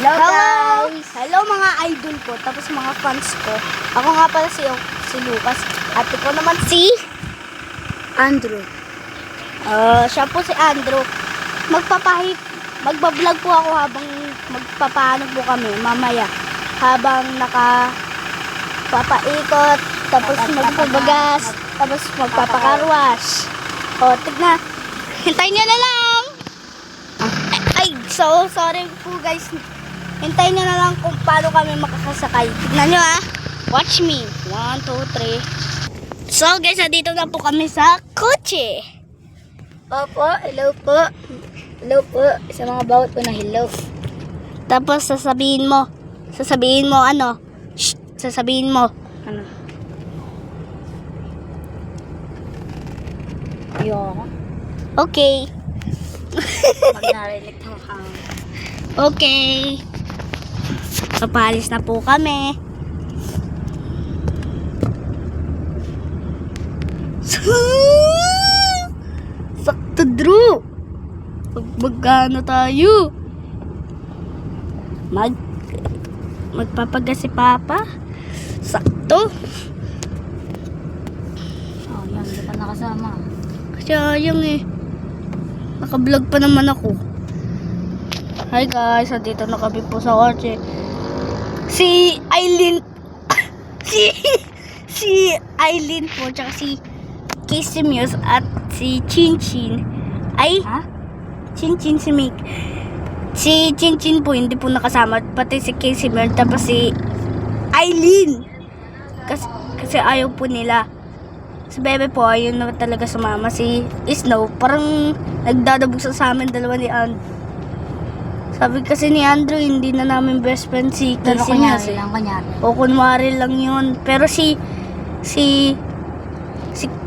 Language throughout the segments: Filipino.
Hello guys! Hello mga idol ko, tapos mga fans ko. Ako nga pala si Lucas. At ito naman si Andrew. siya po si Andrew. Magbablog po ako habang magpapaano po kami mamaya. Habang papaikot, tapos magpabagas, tapos magpapakarwash. O, tignan. Hintayin nyo na lang. Ay, so sorry po guys. Hintayin nyo na lang kung paano kami makakasakay. Tignan nyo ha. Watch me. 1, 2, 3. So guys, dito na po kami sa kotse. Opo, hello po. Hello po. Sa mga bawat po na hello. Tapos sasabihin mo ano? Shh, sasabihin mo. Ano? Ayoko. Okay. Pag narinig mo kang... Okay. Papalis na po kami. Sakto, Drew. Magkano tayo? Magpapagas si Papa. Sakto. Oh, yan. Hindi pa nakasama. Sayang eh. Naka-vlog pa naman ako. Hi guys, dito na kami po sa kotse. Si Aileen si Aileen po tsaka si Casey Muse at si Chinchin ay Ha? Chinchin si Mick. Si Chinchin po hindi po nakasama, pati si Casey Muse tapos si Aileen. Kasi ayaw po nila. Si Bebe po, ayun na talaga sumama. Si Snow, parang nagdadabog sa amin dalawa ni Andrew. Sabi kasi ni Andrew, hindi na namin best friend si Pero Casey kunyari Muse. lang, kunyari. O kunwari lang yun. Pero si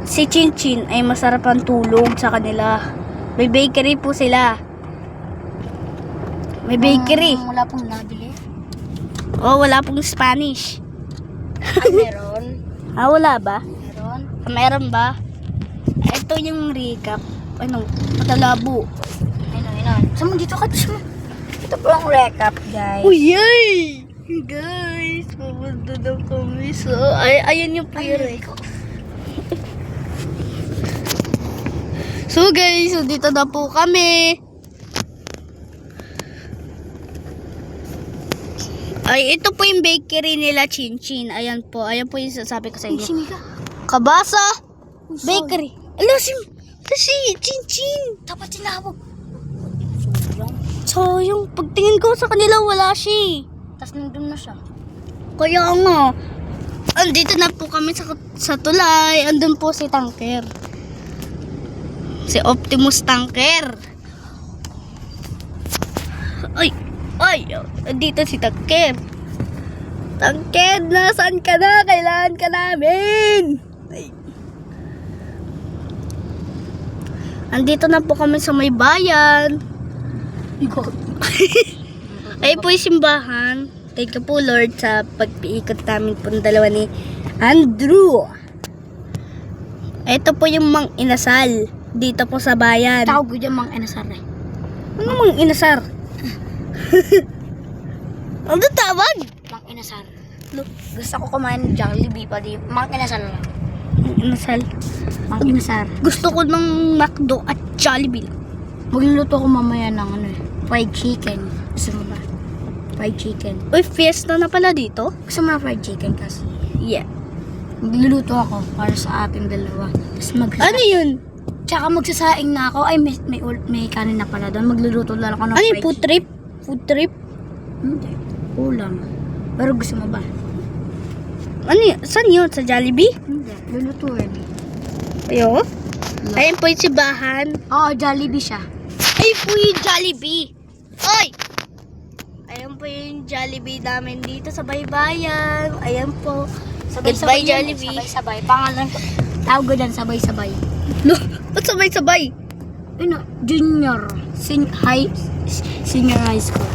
Chinchin ay masarap ang tulog sa kanila. May bakery po sila. May bakery. Wala pong nabili. Oh, wala pong Spanish. Ay, meron. Wala ba? Meron. Meron ba? Ito yung recap. Ano? Matalabo. Ayun. Saan mo dito ka? Ito po ang recap, guys. Uy, yay! Guys, pupunta na kami sa... Ayan yung pre-recap. So guys, dito na po kami. Ay, ito po yung bakery nila, Chinchin. Ayan po yung sasabi ko sa Ay, inyo. si Mika. Kabasa Sorry. Bakery. Ala, si Chinchin. Dapat tinawag. So, yung pagtingin ko sa kanila, wala siya. Tapos nandun na siya. Kaya nga. Andito na po kami sa tulay. Andun po si Tanker. Si Optimus Tanker. Ay, andito si Tanker. Tanker, nasaan ka na? Kailangan ka namin. Ay. Andito na po kami sa may bayan. Ay po yung simbahan. Thank you po Lord sa pagpiikot namin po ng dalawa ni Andrew. Ito po yung Mang Inasal. Dito po sa bayan. Tawag ko dyan, Mang Inasar eh. Ano Mang Inasar? Ano tawag? Mang Inasar. Look, gusto ko kumain ng Jollibee pa di. Mang Inasar lang. Mang Inasal. Mang Inasar. Gusto ko ng McDo at Jollibee. Magluluto ko mamaya ng fried chicken. Gusto mo ba? Fried chicken. Uy, fiesta na pala dito? Gusto mo na fried chicken kasi? Yeah. Magluluto ako para sa ating dalawa. Tapos Ano yun? Tsaka magsasaing na ako. Ay, may kanin na pala doon. Magluluto lang ako ng Ano yung fried food trip? Food trip? Hindi. Ulam. Pero gusto mo ba? Ano yun? Saan yun? Sa Jollibee? Hindi. Lulutuin. Ayo? Ayun po yung simbahan. Oo, Jollibee siya. Ay po yung Jollibee. Oy! Ayan po yung Jollibee namin dito sa baybayan. Ayan po. Goodbye, yan. Jollibee. Sabay-sabay. Pangalan ko. Tawag ko dyan, sabay-sabay. No, ba't sabay-sabay? Ano? Junior. Senior high school.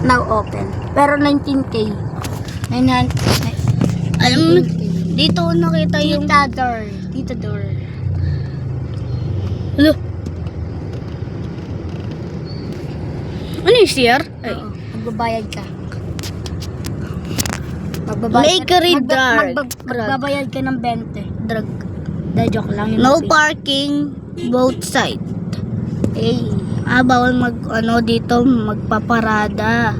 Now open. Pero 19K. Alam mo, dito ko nakita yung... Tita Dor. Ano yung CR? Ay. Oo. magbabayad ka. Make a redart. Magbabayad ka ng 20. Drug. Dahil joke lang yun. No parking, both side. Eh. Bawal dito, magpaparada.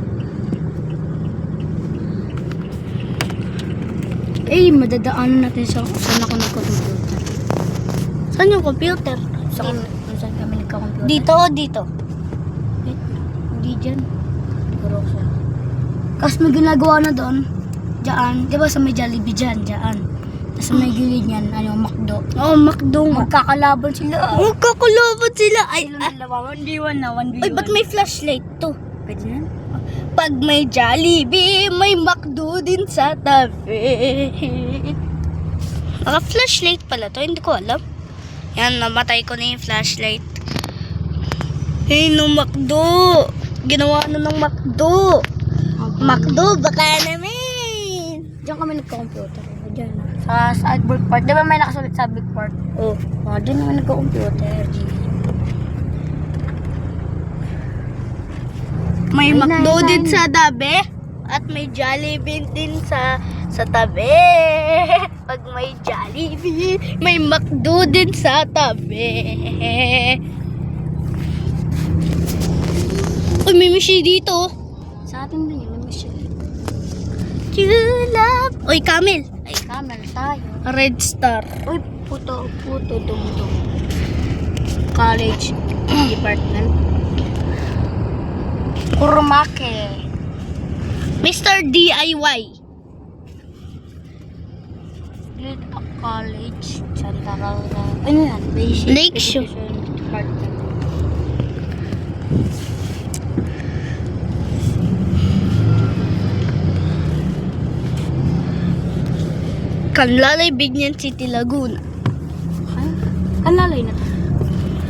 Madadaanan natin sa saan ako nagko-computer. Saan yung computer? Saan kami nagko-computer? Dito o dito? Hindi dyan. Siguro siya. Kasi may ginagawa na doon. Diyan. Di ba sa may Jollibee dyan? Diyan. Tapos sa may gilid niyan, McDo. Oo, McDo nga. Magkakalaban sila. Magkakulobot sila. Ay, Dalawa, 1v1 na, 1v1. ay, ba't may flashlight to? Pwede na? Pag may Jollibee, may McDo din sa tabi. Naka-flashlight pala to, hindi ko alam. Yan, namatay ko na yung flashlight. Hey, no McDo. Ginawa na ng McDo. McDo, baka namin. Diyan kami nagko-computer. Diyan. Sa Albert Park. Di ba may nakasalit sa Big Park? Oh. Diyan naman nagko-computer. May Ay, McDo nine, din nine. sa tabi. At may Jollibee din sa tabi. Pag may Jollibee, may McDo din sa tabi. Uy, may machine dito. Sa atin din yun. Julap. Uy, camel. Ay, camel tayo. Red Star. Uy, puto, dum-dum. College department. Kurmake. Mr. DIY. College. Santa Rosa. Ano yan? Basic Lakeshore. Education Department. Kanlalay, Bignan City, Laguna. Ay, kanlalay na to.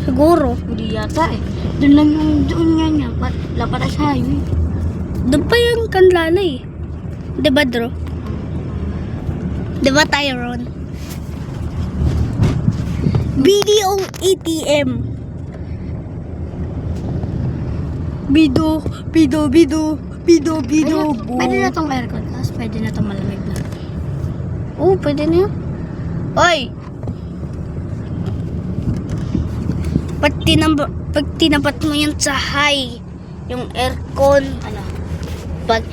Siguro. Hindi yata eh. Doon lang yung doon nga niya. Lapat sa highway. Doon pa yung Kanlalay. Diba, Dro? Diba, Tyrone? BDO ATM. Bido. Pwede na tong aircon. Tapos pwede na tong malamig na. Oo, pwede na yun. Oy! Pag tinapat mo yan sa high, yung aircon, pag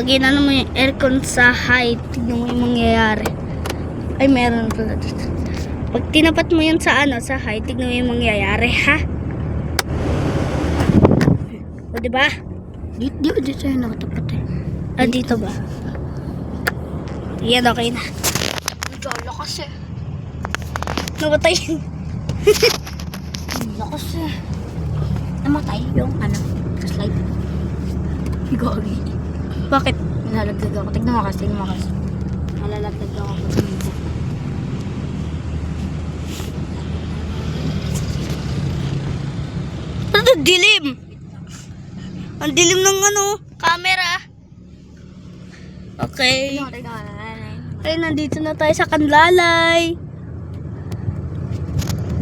inano mo yung aircon sa high, tignan mo yung mangyayari. Ay, meron pala dito. Pag tinapat mo yan sa sa high, tignan mo yung mangyayari, ha? O, diba? Dito yung nakatapat eh. Dito ba? Yan, okay na. Nagala kasi. Namatay. Lakas eh. Namatay yung slide. Gagi. Bakit? Nalalagdag ako. Tignan mo kasi. Nalalagdag ako. Ano, dilim? Ang dilim ng camera. Okay. Ay, nandito na tayo sa Kanlalay.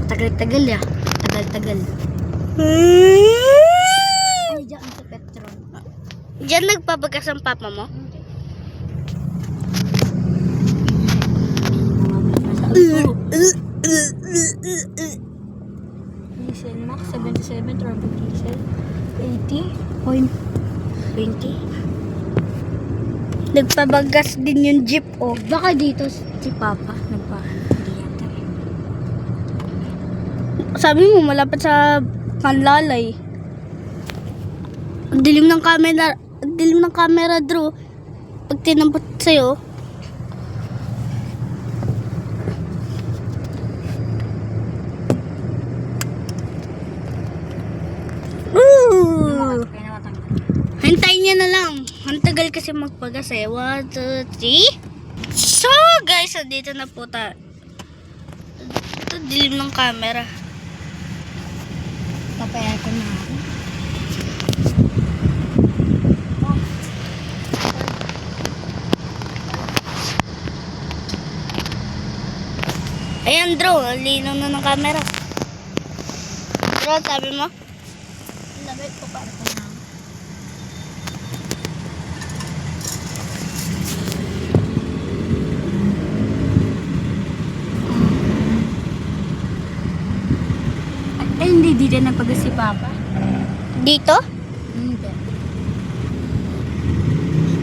Tagal-tagal ya. Tagal-tagal. Ay, dyan sa Petron. Diyan nagpapagas ang papa mo? Diesel Max 77 turbo diesel 80.20. Nagpabagas din yung jeep, oh. Baka dito si Papa hindi yata. Sabi mo, malapit sa Kanlalay. Ang dilim ng camera, Drew. Pag tinampot sa'yo. Hintayin niya na lang. Ang tagal kasi magpagas eh. 1, 2, 3. So, guys, dito na po tayo. Ito, dilim ng camera. Papayag ko na. Ayan, Drew. Ang linaw na ng camera. Drew, sabi mo? Lamig ko para ko na. dito nagpagas si Papa. Dito? Hindi.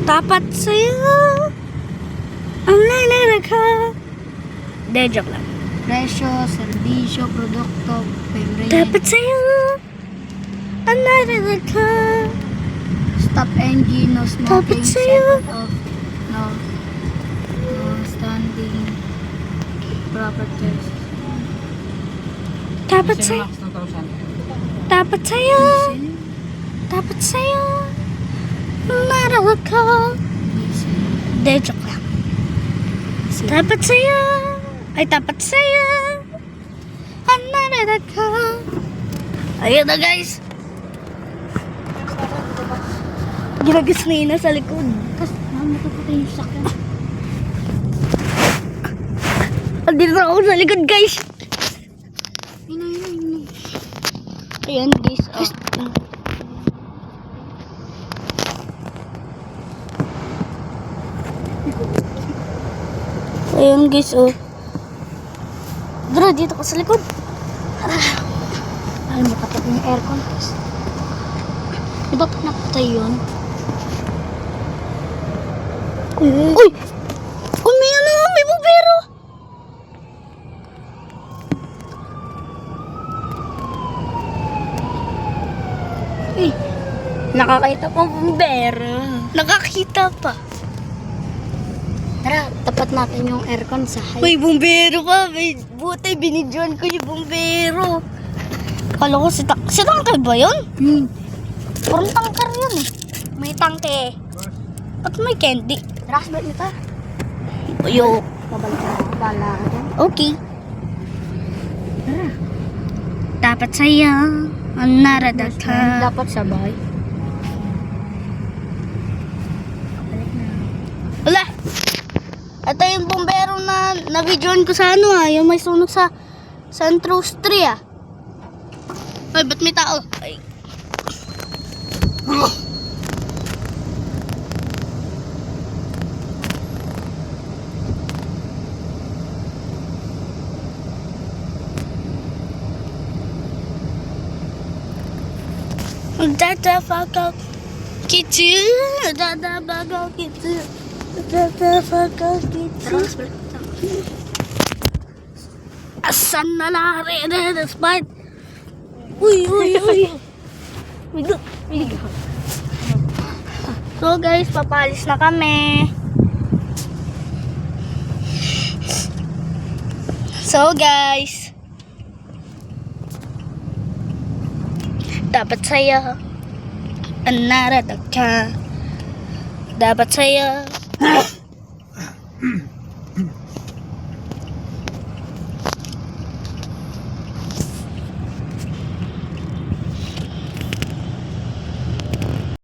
Dapat sa'yo ang lalala ka. De, joke lang. Presyo, serbisyo, produkto, pembre. Dapat sa'yo ang lalala ka. Stop engine, no Dapat smoking, sa'yo. set off, no standing, proper test. Dapat sa'yo. Dapat sa'yo. Dapat sa'yo ang lalala ka. De, joke lang. Dapat sa'yo. Ay, dapat sa'yo ang lalala ka. Ayun na, guys. Ginagas na yun sa likod. Kasi mamatapatay yung sakyan. Andito na ako sa likod, guys. Yun. Ayan, guys. Oh. Ayan, guys. Oh. Dara, dito ka sa likod. Ay, makatap yung aircon. Di ba pinapatay yun? Uy! Uy, may ano, may bumbero. Eh, nakakita pang bumbero. Nakakita pa. Tara, tapat natin yung aircon sa high. May bumbero pa. May buti, binidyon ko yung bumbero. Kala ko si tangkay ba yun? Parang tangkar yun eh. May tangke. At may candy. Tara, sabay nito. Uyo. Babalik na ako. Bala ka dyan. Okay. Tara. Dapat sa'yo ang naradat ka. Dapat sabay. Balik na. Wala. Ito yung bumbero na videoan ko sa ano yung may sunog sa Santos 3 ah. Ay, ba't may tao? Ay. Dadabagaw kitty, dadabagaw kitty, dadabagaw kitty. Asan na lari na spot? Uy. Bigo. So guys, papalis na kami. So guys, dapat sa'yo ang naradag ka. Dapat sa'yo